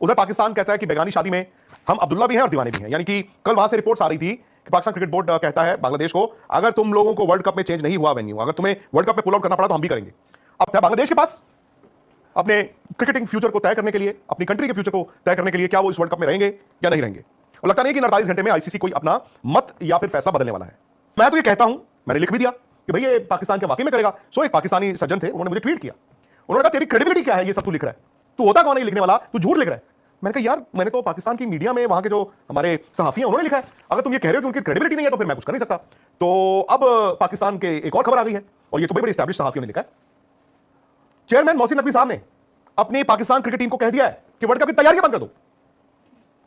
उधर पाकिस्तान कहता है कि बेगानी शादी में हम अब्दुल्ला भी हैं और दीवाने भी हैं। यानी कि कल वहां से रिपोर्ट्स आ रही थी कि पाकिस्तान क्रिकेट बोर्ड कहता है बांग्लादेश को, अगर तुम लोगों को वर्ल्ड कप में चेंज नहीं हुआ वेन्यू, अगर तुम्हें वर्ल्ड कप में पुल आउट करना पड़ा तो हम भी करेंगे। अब था बांग्लादेश के पास अपने क्रिकेटिंग फ्यूचर को तय करने के लिए, अपनी कंट्री के फ्यूचर को तय करने के लिए, क्या वो इस वर्ल्ड कप में रहेंगे या नहीं रहेंगे। और लगता नहीं कि 48 घंटे में आईसीसी कोई अपना मत या फिर फैसला बदलने वाला है। मैं तो ये कहता हूं, मैंने लिख भी दिया कि भाई ये पाकिस्तान के वाकई में करेगा। सो एक पाकिस्तानी सज्जन थे, उन्होंने मुझे ट्वीट किया, उन्होंने कहा तेरी क्रेडिबिलिटी क्या है, ये सब तू लिख रहा है, तू होता कौन है लिखने वाला, तू झूठ लिख रहा है। मैंने कहा यार मैंने तो पाकिस्तान की मीडिया में वहां के जो हमारे सहाफी हैं उन्होंने लिखा है, अगर तुम ये कह रहे हो कि उनकी क्रेडिबिलिटी नहीं है तो फिर मैं कुछ कर नहीं सकता। तो अब पाकिस्तान के एक और खबर आ गई है, और ये तो बड़ी एस्टैब्लिश सहाफियों ने लिखा है। चेयरमैन मोहसिन नकवी साहब ने अपनी पाकिस्तान क्रिकेट टीम को कह दिया है कि वर्ल्ड कप की तैयारियां बंद कर दो।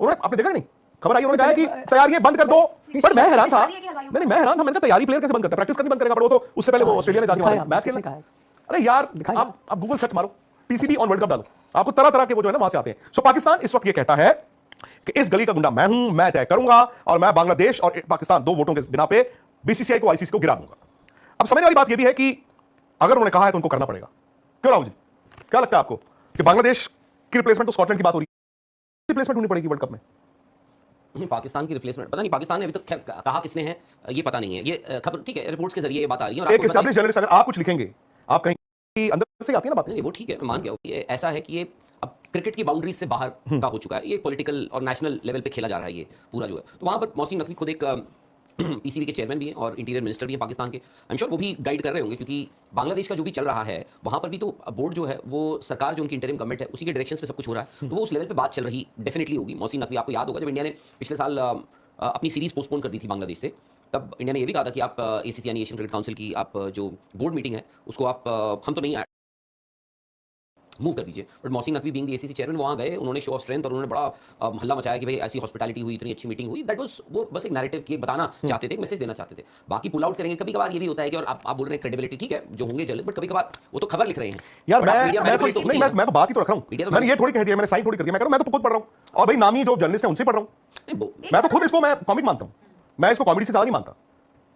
उन्होंने, आपने देखा नहीं खबर आई, उन्होंने कहा कि तैयारियां बंद कर दो। पर मैं हैरान था, मैं हैरान था, मैंने कहा तैयारी प्लेयर कैसे बंद करता है, प्रैक्टिस करनी बंद करेगा, पर वो तो उससे पहले वो ऑस्ट्रेलिया ने जाके मैच खेला। अरे यार आप गूगल सर्च मारो, पीसीबी ऑन वर्ल्ड कप डालो, आपको तरह तरह के वो जो है ना वहां से आते हैं। सो पाकिस्तान इस वक्त ये कहता है कि इस गली का गुंडा मैं हूं, मैं तय करूंगा, और मैं बांग्लादेश और पाकिस्तान 2 वोटों के बिना पे बीसीसीआई को आईसीसी को गिरा दूंगा। अब समझने वाली बात यह भी है कि अगर उन्होंने कहा है तो उनको करना पड़ेगा। क्यों राहुल जी, क्या लगता है आपको कि बांग्लादेश की रिप्लेसमेंट तो स्कॉटलैंड की बात हो रही है, रिप्लेसमेंट होनी पड़ेगी वर्ल्ड कप में? पाकिस्तान की रिप्लेसमेंट पता नहीं, पाकिस्तान ने अभी तक कहा किसने है ये पता नहीं है। ये खबर ठीक है, रिपोर्ट्स के जरिए ये बात आ रही है। और एक एस्टैब्लिश जर्नलिस्ट अगर आप कुछ लिखेंगे, आप कहीं अंदर से आती है ना बात, वो ठीक है, मैं मान गया। ये ऐसा है कि ये अब क्रिकेट की बाउंड्रीज से बाहर का हो चुका है, ये पॉलिटिकल और नेशनल लेवल पे खेला जा रहा है ये पूरा जो है। तो वहाँ पर मोहसिन नकवी खुद एक पीसीबी के चेयरमैन भी हैं और इंटीरियर मिनिस्टर भी हैं पाकिस्तान के। आई एम श्योर वो भी गाइड कर रहे होंगे, क्योंकि बांग्लादेश का जो भी चल रहा है वहाँ पर भी तो बोर्ड जो है वो सरकार जो उनकी इंटरिम गवर्नमेंट है उसी के डायरेक्शन पे सब कुछ हो रहा है। तो वो उस लेवल पे बात चल रही डेफिनेटली होगी। मोहसिन नकवी, आपको याद होगा जब इंडिया ने पिछले साल अपनी सीरीज पोस्टपोन कर दी थी बांग्लादेश से, तब इंडिया ने ये भी कहा था कि आप एसीसी यानी एशियन क्रिकेट काउंसिल की आप जो बोर्ड मीटिंग है उसको आप हम तो नहीं मूव कर दीजिए। But Mohsin Naqvi being the ACC chairman वहाँ गए, उन्होंने शो ऑफ स्ट्रेंथ और उन्होंने बड़ा हल्ला मचाया कि भाई ऐसी हॉस्पिटैलिटी हुई, इतनी अच्छी मीटिंग हुई। दैट वाज वो बस एक नैरेटिव की बताना चाहते थे, एक मैसेज देना चाहते थे। बाकी पुल आउट करेंगे। कभी कभार ये भी होता है कि और आप बोल रहे हैं क्रेडिबिलिटी ठीक है जो होंगे जल्द, बट कभी कभार वो तो खबर लिख रहे हैं यार। मैं तो बात ही तो रख रहा हूँ, मैंने ये थोड़ी कह दिया, मैंने साइन थोड़ी कर दिया। मैं तो खुद पढ़ रहा हूँ, और भाई नामी जो जर्नलिस्ट है उनसे पढ़ रहा हूँ। मैं तो खुद इसको मैं कॉमिक मानता हूँ, मैं इसको कॉमेडी से ज्यादा नहीं मानता।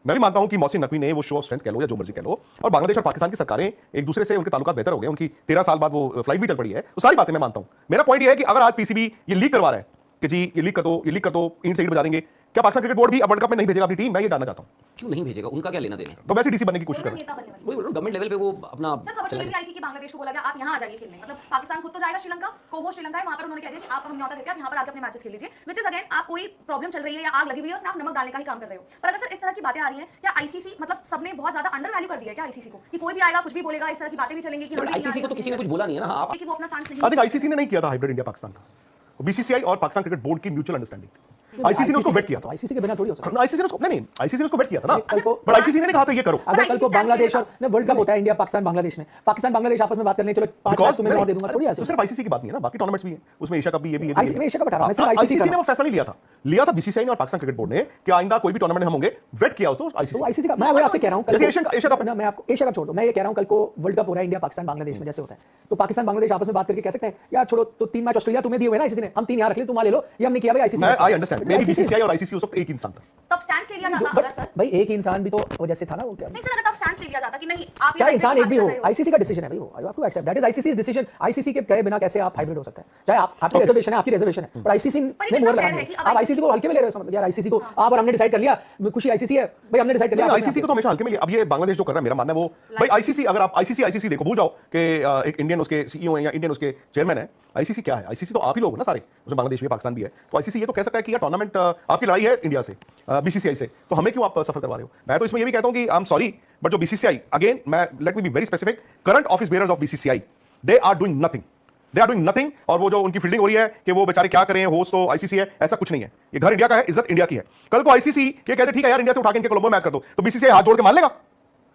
मैं भी मानता हूं कि मोहसिन नकवी ने वो शो ऑफ स्ट्रेंथ कह लो या जो मर्जी कह लो, और बांग्लादेश और पाकिस्तान की सरकारें एक दूसरे से उनके ताल्लुकात बेहतर हो गए, उनकी 13 साल बाद वो फ्लाइट भी चल पड़ी है, वो सारी बातें मैं मानता हूं। मेरा पॉइंट ये है कि अगर आज पीसीबी ये लीक करवा रहा है कि जी ये लीक कर दो, ये लीक कर दो, ईंट से ईंट बजा देंगे, क्या पाकिस्तान क्रिकेट बोर्ड भी अब वर्ल्ड कप में नहीं भेजेगा अपनी टीम? मैं ये जानना चाहता हूं। क्यों नहीं भेजेगा, उनका क्या लेना देना? तो वैसे डीसी बनने की कोशिश कर रहे हैं, वही गवर्नमेंट लेवल पे वो अपना चला गया। आई थी कि बांग्लादेश को बोला गया आप यहां आ जाइए खेलने, मतलब पाकिस्तान खुद तो जाएगा, श्रीलंका को होस्ट श्रीलंका है, वहां पर उन्होंने कह दिया कि आप हम न्योता देते हैं, आप यहां पर आकर अपने मैचेस खेल लीजिए। व्हिच इज अगेन आप कोई प्रॉब्लम चल रही है या आग लगी हुई है उसमें आप नमक डालने का ही काम कर रहे हो। पर अगर सर इस तरह की बातें आ रही हैं, क्या आईसीसी मतलब सबने बहुत ज्यादा अंडर वैल्यू कर दिया है क्या आईसीसी को, कि कोई भी आएगा कुछ भी बोलेगा, इस तरह की बातें भी चलेंगी? कि आईसीसी को तो किसी ने कुछ बोला नहीं है ना, आप कि वो अपना स्टैंड नहीं। आई थिंक आईसीसी ने नहीं किया था हाइब्रिड इंडिया पाकिस्तान का, बीसीसीआई और पाकिस्तान क्रिकेट बोर्ड की म्यूचुअल अंडरस्टैंडिंग, आईसीसी ने उसको वेट किया था। आईसीसी के बिना थोड़ी हो सकता। आईसीसी ने उसको नहीं, आईसीसी ने उसको वेट किया था ना, पर आईसीसी ने नहीं कहा था ये करो। अगर कल को बांग्लादेश और वर्ल्ड कप होता है, इंडिया पाकिस्तान बांग्लादेश में, पाकिस्तान बांग्लादेश आपस में बात करने चलो 5 मैच तुम्हें और दे दूंगा, थोड़ी ऐसे। तो सिर्फ आईसीसी की बात नहीं है ना, बाकी टूर्नामेंट्स भी हैं, उसमें एशिया कप भी, ये भी एशिया कप हटा रहा हूं, आईसीसी ने वो फैसला नहीं लिया था बीसीसीआई ने और पाकिस्तान क्रिकेट बोर्ड ने कि आइंदा कोई भी टूर्नामेंट हम होंगे वेट किया हो तो आईसीसी का। मैं आपसे कह रहा हूं कल एशिया कप, मैं आपको एशिया कप छोड़ दो, मैं ये कह रहा हूं कल को वर्ल्ड कप हो रहा है इंडिया पाकिस्तान बांग्लादेश में जैसे होता है, तो पाकिस्तान बांग्लादेश आपस में बात करके कह सकते हैं यार छोड़ो, तो 3 मैच ऑस्ट्रेलिया तुम्हें दिए हुए ना आईसीसी ने, हम 3 यहां रख ले, तुम ले लो, ये हमने किया भाई ICC. I understand, may be BCCI और आईसीसी उस वक्त एक इंसान था, तब स्टैंड ले लिया जाता अगर सर भाई एक इंसान भी तो वो जैसे था ना, वो क्या नहीं सर, अगर तब स्टैंड ले लिया जाता कि नहीं आप चाहे इंसान एक भी हो, आईसीसी का डिसीजन है भाई, वो I have to accept that is ICC's decision. ICC के कहे बिना कैसे आप हाइब्रिड हो सकता है? चाहे आपकी रिजर्वेशन है, आपकी रिजर्वेशन है, पर आईसीसी ने मोहर लगा दी। आप आईसीसी को हल्के में ले रहे हो, मतलब यार आईसीसी को आप और हमने डिसाइड कर लिया, खुशी आईसीसी है भाई, हमने डिसाइड कर लिया। आईसीसी को तो हमेशा हल्के में लिया। अब ये बांग्लादेश जो कर रहा है, मेरा मानना है वो भाई आईसीसी, अगर आप आईसीसी देखो, भूल जाओ कि एक इंडियन उसके सीईओ है या इंडियन उसके चेयरमैन है। आईसीसी क्या है? आईसीसी तो आप ही लोग ना सारे, उसमें बांग्लादेश भी पाकिस्तान भी है। तो आईसीसी ये तो कह सकता है कि यार टूर्नामेंट आपकी लड़ाई है इंडिया से, बीसीसीआई से, तो हमें क्यों आप सफर करवा रहे हो? मैं तो इसमें ये भी कहता हूं कि आई एम सॉरी, बट जो बीसीसीआई, अगेन मैं let me be very specific, current office bearers of BCCI, they are doing nothing, और वो जो उनकी फील्डिंग हो रही है कि वो बेचारे क्या करें, होस्ट तो आईसीसी है, ऐसा कुछ नहीं है। ये घर इंडिया का है, इज्जत इंडिया की है। कल को आईसीसी ये कहते ठीक है यार इंडिया से उठा के इनके कोलंबो मैच कर दो, तो बीसीसीआई हाथ जोड़ के मान लेगा?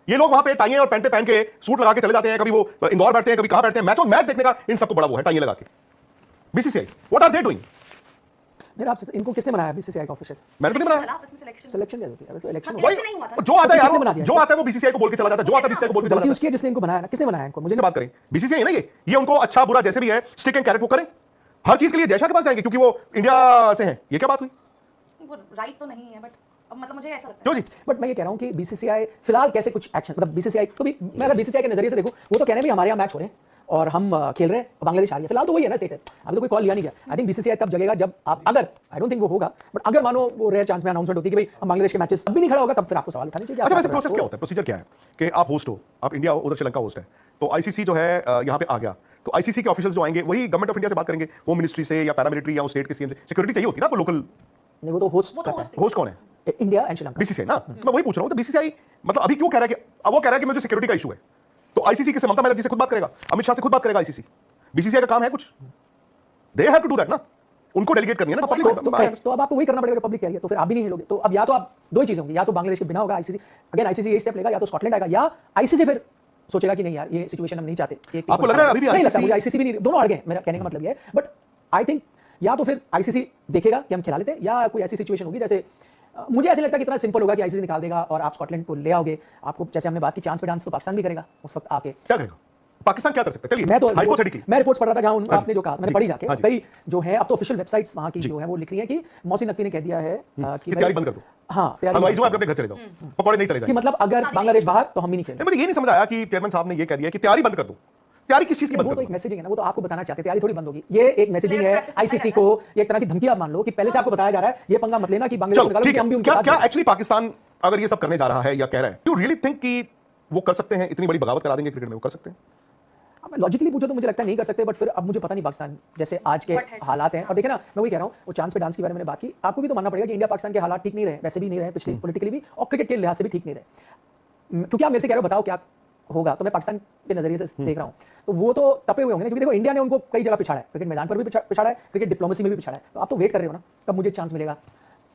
ये लोग वहां पे टाइयां और पैंटे पहन के सूट लगा के चले जाते हैं, कभी वो इंदौर बैठते हैं, कभी कहां बैठते हैं, मैच देखने का इन सबको बड़ा वो है, टाइयां लगा के। BCCI what are they doing? मेरा आपसे इनको किसने बनाया बीसीसीआई का ऑफिशियल? मैंने तो नहीं बनाया। सिलेक्शन क्या होती है? तो इलेक्शन जो आता है यार, जो आता है वो बीसीसीआई को बोल के चला जाता है, जो आता है बीसीसीआई को बोल के चला जाता है। उसकी जिसने इनको बनाया ना, किसने बनाया इनको? मुझे बात करें बीसीसीआई ना, ये उनको अच्छा बुरा जैसे भी है स्टिक एंड कैरेट वो करें, हर चीज के लिए जयशा के पास जाएंगे क्योंकि वो इंडिया से हैं। ये क्या बात हुई? वो राइट तो नहीं है, बट मतलब मुझे ऐसा लगता है। क्यों जी? बट मैं ये कह रहा हूं कि बीसीसीआई फिलहाल कैसे कुछ एक्शन, मतलब बीसीसीआई को भी मैं अगर बीसीसीआई के नजरिए से देखूं, वो तो कहने भी हमारे यहाँ मैच हो रहे हैं, और हम खेल रहे हैं, बांग्लादेश आ रही है। फिलहाल तो वही है ना स्टेटस, अभी तो कोई कॉल लिया नहीं गया। आई थिंक बीसीसीआई तब जगेगा जब आप, अगर आई डोंट थिंक वो होगा, बट अगर मानो वो रेयर चांस में अनाउंसमेंट होती है कि भाई हम बांग्लादेश के मैचेस अब भी नहीं खड़ा होगा, तब फिर आपको सवाल उठाने चाहिए। अच्छा, वैसे प्रोसेस क्या होता है, प्रोसीजर क्या है कि आप होस्ट हो, आप इंडिया उधर श्रीलंका होस्ट है, तो आईसीसी जो है यहाँ पे आ गया, तो आईसीसी के ऑफिशियल्स जो आएंगे वही गवर्नमेंट ऑफ इंडिया से बात करेंगे, होम मिनिस्ट्री से या पैरामिलिट्री या स्टेट के सीएम से। सिक्योरिटी चाहिए होती है ना आपको लोकल, नहीं वो तो होस्ट होस्ट कौन है? इंडिया एंड श्रीलंका, बीसीसीआई ना। मैं वही पूछ रहा हूँ, तो बीसीसीआई मतलब अभी क्यों कह रहा है कि अब वो कह रहा है कि मुझे सिक्योरिटी का इशू है, तो आईसीसी के ममता बनर्जी से खुद बात करेगा, अमित शाह से खुद बात करेगा आईसीसी। बीसीसीआई का काम है कुछ, they have to do that ना, उनको डेलीगेट करनी है ना पब्लिक। तो अब आपको वही करना पड़ेगा पब्लिक कह रही है, तो फिर आप भी नहीं हिलोगे। तो अब या तो आप दो ही चीजें होंगी, या तो बांग्लादेश के बिना होगा आईसीसी, अगेन आईसीसी ये स्टेप लेगा, या तो स्कॉटलैंड आएगा, या आईसीसी फिर सोचेगा कि नहीं यार ये सिचुएशन हम नहीं चाहते। आपको लग रहा है अभी भी नहीं लगता ICC मुझे, आईसीसी भी नहीं, दोनों अड़ गए, मेरा कहने का मतलब ये है। बट आई थिंक या तो फिर आईसीसी देखेगा कि हम खिला लेते हैं, या कोई ऐसी सिचुएशन होगी जैसे मुझे ऐसे लगता है कि इतना सिंपल होगा कि आईसीसी निकाल देगा और आप स्कॉटलैंड को ले आओगे। आपको जैसे हमने बात की चांस पे डांस, तो पाकिस्तान भी करेगा उस वक्त आके। क्या करेगा पाकिस्तान, क्या कर सकते हैं? चलिए मैं तो हाइपोथेटिकली मैं रिपोर्ट्स पढ़ रहा था जहां आपने जो कहा मैंने पढ़ी जाके, हाँ जी। कई जो है अब तो ऑफिशियल वेबसाइट्स वहां की जो है वो लिख रही है कि मौसी नकवी ने कह दिया है कि तैयारी बंद कर दो, हाँ हलवाई जो आप अपने घर चले जाओ, पकौड़े नहीं तले कि जाएंगे। मतलब अगर बांग्लादेश बाहर तो हम भी नहीं खेलेंगे। मुझे ये नहीं समझ आया कि चेयरमैन साहब ने ये कह दिया कि तैयारी बंद कर दो। तैयारी किस चीज की बंद वो कर तो दो? एक मैसेजिंग है ना, वो तो आपको बताना चाहते हैं, तैयारी थोड़ी बंद होगी। ये एक मैसेजिंग है आईसीसी को, ये एक तरह की धमकी आप मान लो कि पहले से आपको बताया जा रहा है ये पंगा मत लेना कि बांग्लादेश चलो निकालो, ठीक कि हम भी है, उनके क्या साथ क्या हैं। एक्चुअली पाकिस्तान अगर ये सब करने जा रहा है या कह रहा है, यू रियली थिंक कि वो कर सकते हैं, इतनी बड़ी बगावत करा देंगे क्रिकेट में, वो कर सकते हैं? अब लॉजिकली पूछो तो मुझे लगता है नहीं कर सकते, बट फिर अब मुझे पता नहीं पाकिस्तान जैसे आज के हालात हैं। और देखिए ना, मैं वही कह रहा हूँ, वो चांस पे डांस के बारे में मैंने बात की, आपको भी तो मानना पड़ेगा कि इंडिया पाकिस्तान के हालात ठीक नहीं रहे, वैसे भी नहीं रहे पिछले पॉलिटिकली भी, और क्रिकेट के लिहाज से भी ठीक नहीं रहे। क्योंकि आप मेरे से कह रहे हो बताओ क्या होगा, तो मैं पाकिस्तान के नजरिए से देख रहा हूँ, तो वो तो तपे हुए होंगे ना, क्योंकि देखो इंडिया ने उनको कई जगह पिछाड़ा है, क्रिकेट मैदान पर भी पिछाड़ा है, क्रिकेट डिप्लोमेसी में भी पिछाड़ा है। तो आप तो वेट कर रहे हो ना कब मुझे चांस मिलेगा,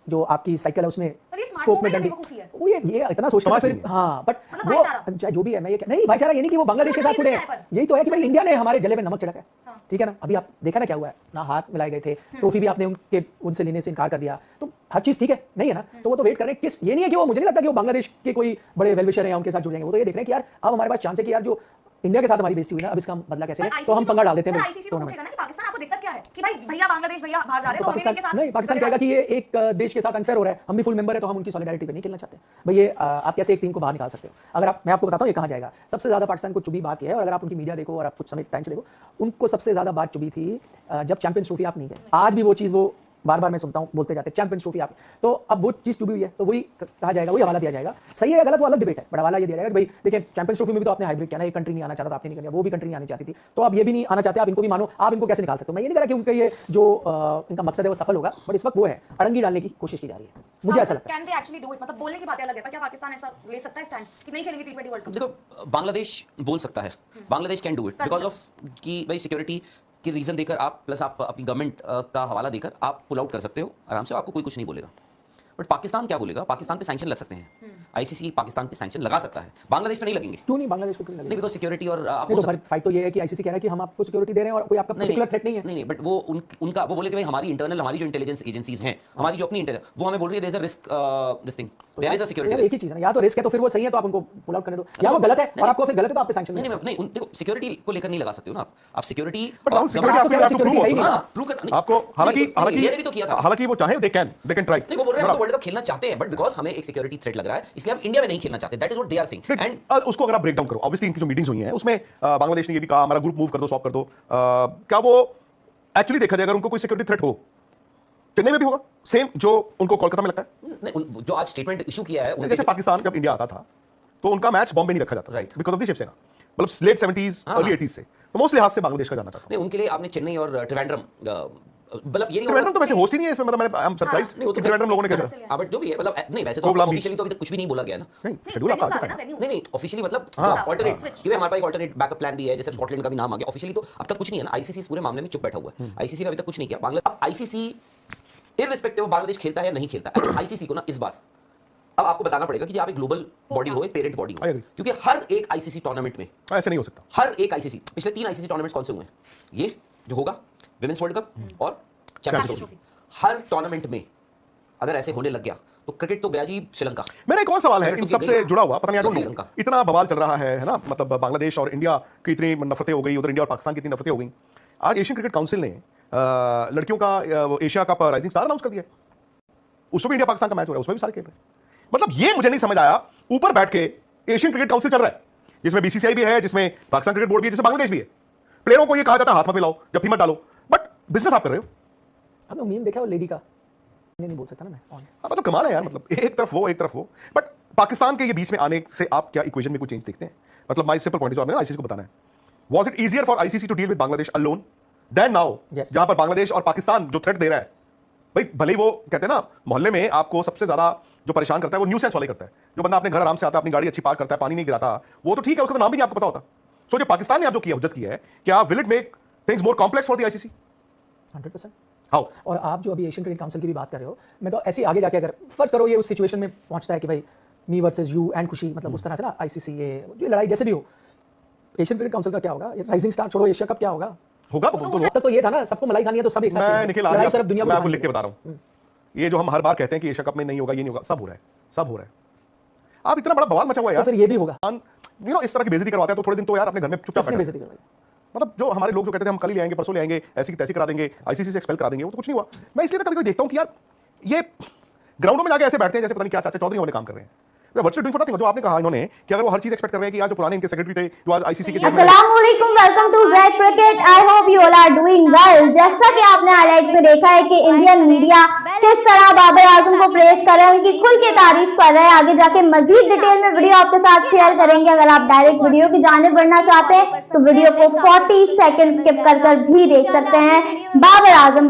जो आपकी साइकिल है उसमें स्कोप में डंडी, वो ये इतना सोचता है फिर। हाँ बट वो चाहे जो भी है, मैं ये नहीं भाईचारा ये नहीं कि वो बांग्लादेश के साथ जुड़े हैं, यही तो है कि भाई इंडिया ने हमारे जले में नमक छिड़का है, ठीक है ना। अभी आप देखा ना क्या हुआ है, ना हाथ मिलाए गए थे, ट्रॉफी भी आपने उनसे लेने से इनकार कर दिया, तो हर चीज ठीक है नहीं है ना। तो वो तो वेट कर रहे हैं किस, ये नहीं है कि वो, मुझे नहीं लगता कि वो बांग्लादेश के कोई बड़े वेलविशर हैं उनके साथ जुड़ जाएंगे। वो तो ये देख रहे हैं कि यार अब हमारे पास चांस है कि यार जो इंडिया के साथ हमारी बेइज्जती हुई ना, अब इसका बदला कैसे है, तो हम पंगा डाल देते हैं टूर्नामेंट। पाकिस्तान आपको दिक्कत क्या है कि भाई भैया बांग्लादेश भैया बाहर जा रहे हैं, तो पाकिस्तान के साथ नहीं, पाकिस्तान कहेगा कि ये एक देश के साथ अनफेयर हो रहा है, हम भी फुल मेंबर है तो हम उनकी सॉलिडारिटी पे नहीं खेलना चाहते। भाई ये आप कैसे एक टीम को बाहर निकाल सकते हो? अगर आप, मैं आपको बताता हूँ ये कहाँ जाएगा। सबसे ज्यादा पाकिस्तान को चुभी बात ये है, और अगर आप उनकी मीडिया देखो और आप कुछ समय टाइम से देखो, उनको सबसे ज्यादा बात चुभी थी जब चैंपियंस ट्रॉफी आप नहीं गए। आज भी वो चीज वो बार बार मैं सुनता हूं, बोलते जाते हैं चैंपियंस ट्रॉफी आप, तो अब वो चीज चुभी हुई है, तो वही कहा जाएगा, वही हवाला दिया जाएगा। सही है या गलत वो अलग डिबेट है, बट हवाला ये दिया जाएगा कि भाई देखिए चैंपियंस ट्रॉफी में भी तो आपने हाइब्रिड किया ना, एक कंट्री नहीं आना चाहता था, आपने नहीं किया, वो भी कंट्री नहीं आनी चाहती थी, तो आप ये भी नहीं आना चाहते, आप इनको भी मानो, आप इनको कैसे निकाल सकते हो? मैं ये नहीं कह रहा कि उनका ये जो इनका मकसद है वो सफल होगा, बट इस वक्त वो है अड़ंगी डालने की कोशिश की जा रही है, मुझे ऐसा लगता है। Can they actually do it? मतलब बोलने की बातें अलग है, पर क्या पाकिस्तान ऐसा ले सकता है स्टैंड कि नहीं खेलेंगे T20 वर्ल्ड कप? देखो बांग्लादेश बोल सकता है, Bangladesh can do it because of कि भाई सिक्योरिटी की रीजन देकर आप, प्लस आप अपनी गवर्नमेंट का हवाला देकर आप पुल आउट कर सकते हो आराम से, आपको कोई कुछ नहीं बोलेगा। बट पाकिस्तान क्या बोलेगा? पाकिस्तान पे सैंक्शन लग सकते हैं, आईसीसी पाकिस्तान पे सैंक्शन लगा सकता है, बांग्लादेश पे नहीं लगेंगे। क्यों नहीं बांग्लादेश को क्यों नहीं नहीं बिकॉज सिक्योरिटी और आप नहीं, तो फाइट तो ये है कि आईसीसी कह रहा है कि हम आपको सिक्योरिटी दे रहे हैं और कोई आपका पर्टिकुलर थ्रेट नहीं है। नहीं बट वो उनका वो बोले कि भाई हमारी इंटरनल, हमारी जो इंटेलिजेंस एजेंसीज हैं, हमारी जो अपनी इंटेलिजेंस, वो हमें बोल रही है there is a risk, this thing there is a security. एक ही चीज है, या तो रिस्क है तो फिर वो सही है तो आप उनको पुल आउट करने दो, या वो गलत है और आपको फिर गलत है तो आप पे सैंक्शन नहीं नहीं देखो सिक्योरिटी को लेकर नहीं लगा सकते हो ना आप सिक्योरिटी बट राहुल सिक्योरिटी आपको हालांकि वो चाहे दे कैन ट्राई। नहीं वो बोल रहे हैं हम तो वर्ल्ड कप खेलना चाहते हैं, बट बिकॉज हमें एक सिक्योरिटी थ्रेट लग रहा है इसलिए हम इंडिया में नहीं खेलना चाहते, that is what they are saying. And उसको अगर आप ब्रेक डाउन करो, ऑब्वियसली इनकी जो मीटिंग्स हुई हैं उसमें बांग्लादेश ने ये भी कहा हमारा ग्रुप मूव कर दो, सॉल्व कर दो। क्या वो एक्चुअली देखा जाए अगर उनको कोई सिक्योरिटी थ्रेट हो, चेन्नई में भी होगा सेम जो उनको कोलकाता में लगता है? नहीं जो आज स्टेटमेंट इशू किया है, जैसे पाकिस्तान जब इंडिया आता था तो उनका मैच बॉम्बे नहीं रखा जाता, right, because of the Shiv Sena, मतलब लेट 70s अर्ली 80s से, तो मोस्टली हाथ से बांग्लादेश का जाना था। नहीं उनके लिए आपने चेन्नई और ट्रिवेंड्रम, मतलब ये नहीं ट्रिवेंड्रम तो वैसे होस्ट ही नहीं है इसमें, मतलब आई एम सरप्राइज्ड कि ट्रिवेंड्रम लोगों ने कैसे, हां बट जो भी है मतलब नहीं वैसे तो ऑफिशियली तो अभी तक कुछ भी नहीं बोला गया ना। नहीं शेड्यूल आपका आ चुका है। नहीं ऑफिशियली मतलब ऑल्टरनेट कि हमारे पास एक ऑल्टरनेट बैकअप प्लान भी है, जैसे स्कॉटलैंड का भी नाम आ गया। ऑफिशियली तो अब तक कुछ नहीं है ना, आईसीसी इस पूरे मामले में चुप बैठा हुआ है, आईसीसी ने अभी तक कुछ नहीं किया। बांग्लादेश आईसीसी इररिस्पेक्टिव बांग्लादेश खेलता है या नहीं खेलता है, आईसीसी को ना इस बार अब आपको बताना पड़ेगा कि आप एक ग्लोबल बॉडी हो, एक पेरेंट बॉडी हो, क्योंकि हर एक आईसीसी टूर्नामेंट में ऐसे नहीं हो सकता। हर एक आईसीसी पिछले 3 आईसीसी टूर्नामेंट्स कौन से हुए हैं? ये जो होगा विमेंस वर्ल्ड कप और चैंपियंस ट्रॉफी, हर टूर्नामेंट में अगर ऐसे होने लग गया तो क्रिकेट तो गया जी श्रीलंका। मेरा एक और सवाल है इन सबसे जुड़ा हुआ, पता नहीं इतना बवाल चल रहा है ना, मतलब बांग्लादेश और इंडिया की इतनी नफरतें हो गई, उधर इंडिया और पाकिस्तान की इतनी नफरतें हो गई। आज एशियन क्रिकेट काउंसिल ने लड़कियों का Asia cup rising star announce कर दिया, उसमें भी इंडिया पाकिस्तान का मैच हो रहा है, उसमें भी सारे खेल रहे हैं। मतलब ये मुझे नहीं समझ आया, ऊपर बैठ के एशियन क्रिकेट काउंसिल चल रहा है जिसमें बीसीसीआई भी है, जिसमें पाकिस्तान क्रिकेट बोर्ड भी है, जिसमें बांग्लादेश भी है, प्लेयरों को ये कहा जाता है हाथ में लाओ या फीमत डालो, बट बिजनेस आप कर रहे हो। आपने मीम देखा वो लेडी का, नहीं बोल सकता ना मैं ऑन। मतलब कमाल है यार, मतलब एक तरफ वो, बट पाकिस्तान के ये बीच में आने से आप क्या इक्वेशन में कोई चेंज देखते हैं? मतलब माय सिंपल पॉइंट जो आपने आईसीसी को बताना है, was it easier for ICC to deal with Bangladesh alone than now, जहां पर बांग्लादेश और पाकिस्तान जो थ्रेट दे रहा है, भाई भले ही वो कहते हैं ना मोहल्ले में आपको सबसे ज्यादा जो परेशान करता है वो न्यूसेंस वाले करता है, जो बंदा अपने घर आराम से आता है, अपनी गाड़ी अच्छी पार्क करता है, पानी नहीं गिराता, वो तो ठीक है, उसका तो नाम भी नहीं आपको पता होता। सो जो पाकिस्तान ने आप जो किया हुज्जत किया है, क्या will it make things more complex for the ICC? 100%। How? और आप जो अभी एशियन क्रिकेट काउंसिल की भी बात कर रहे हो, मैं तो ऐसे आगे जाके अगर फर्स्ट करो ये उस सिचुएशन में पहुंचता है कि भाई मी वर्सेस यू एंड खुशी, मतलब उस तरह से ना आईसीसी ये जो लड़ाई जैसे भी हो, एशियन क्रिकेट काउंसिल का क्या होगा, राइजिंग स्टार छोड़ो, एशिया कप क्या होगा? अब तो ये था ना, सबको मलाई खानी है तो सब एक साथ मैं निखिल लड़ाई सिर्फ दुनिया मैं आपको लिख के बता रहा हूं, ये जो हम हर बार कहते हैं कि एशिया कप में नहीं होगा, ये नहीं होगा, सब हो रहा है। आप इतना बड़ा बवाल मचा हुआ है तो यार, फिर ये भी होगा। यू नो इस तरह की बेइज्जती करवाते हैं तो थोड़े दिन तो यार अपने घर में चुपचाप किसने बैठो। बेइज्जती करवाई? मतलब जो हमारे लोग जो कहते थे हम कल ही ले आएंगे, परसों ले आएंगे, ऐसी की तैसी करा देंगे, आईसीसी से एक्सपेल करा देंगे, वो तो कुछ नहीं हुआ। मैं इसलिए कभी देखता हूं कि यार ये ग्राउंडों में जाके ऐसे बैठते हैं जैसे पता नहीं क्या चाचा चौधरी वाले काम कर रहे हैं। वर्चुअल डूइंग फॉर नथिंग, जो आपने कहा इन्होंने कि अगर वो हर चीज एक्सपेक्ट कर रहे हैं कि आज जो पुराने इनके सेक्रेटरी थे जो आज आईसीसी के अस्सलाम वालेकुम, welcome to Z cricket. I hope you all are doing well. जैसा कि आपने हाइलाइट्स में देखा है कि इंडियन मीडिया किस तरह बाबर आजम को प्रेस कर रहे हैं, उनकी खुल के तारीफ कर रहे हैं। आगे जाके मजीद डिटेल में वीडियो आपके साथ शेयर करेंगे। अगर आप डायरेक्ट वीडियो की जानिब बढ़ना चाहते हैं तो वीडियो को 40 सेकंड स्किप कर भी देख सकते हैं। बाबर आजम